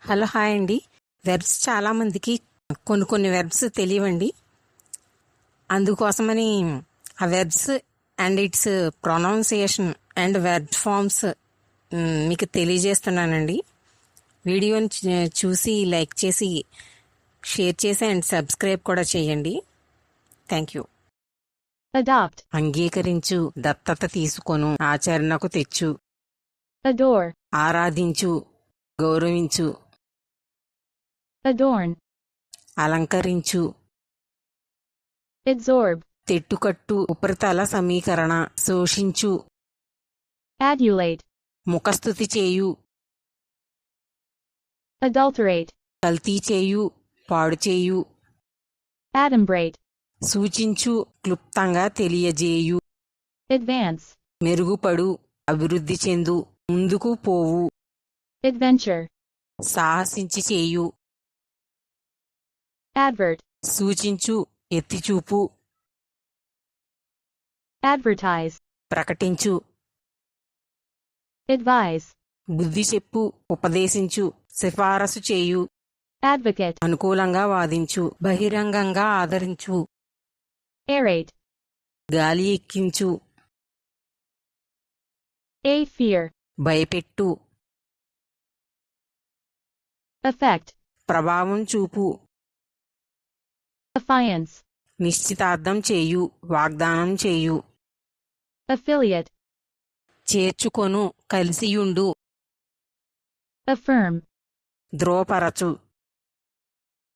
Hello hi అండి. Verbs చాలామందికి కొన్ని వెర్బ్స్ తెలియవండి. అందుకోసమని ఆ verbs and its pronunciation and verb forms మీకు తెలియజేస్తున్నానండి. వీడియోని చూసి లైక్ చేసి షేర్ చేసి అండ్ సబ్స్క్రైబ్ కూడా చేయండి. Thank you. Adopt. అంగీకరించు, దత్తత తీసుకొను, ఆచరణకు తెచ్చు. Adore. ఆరాధించు, గౌరవించు. Adorn. అలంకరించు. Absorb. తెట్టుకట్టు, ఉపరితల సమీకరణ, శోషించు. Adulate. ముఖస్తుతి చేయు. Adulterate. కల్తీ చేయు, పాడు చేయు. Adumbrate. సూచించు, క్లుప్తంగా తెలియజేయు. Advance. మెరుగుపడు, అభివృద్ధి చెందు, ముందుకు పోవు. Adventure. సాహసించి చేయు. Advert. సూచించు, ఎత్తిచూపు. Advertise. ప్రకటించు. Advise. బుద్ధి చెప్పు, ఉపదేశించు, సిఫారసు చేయు. Advocate. అనుకూలంగా వాదించు, బహిరంగంగా ఆదరించు. Aerate. గాలి ఎక్కించు. A fear. భయపెట్టు. Effect. ప్రభావం చూపు. Affiance. నిశ్చితార్థం చేయు, వాగ్దానం చేయు. Affiliate. చేర్చుకొను, కలిసియుండు. Affirm. ధ్రువపరచు.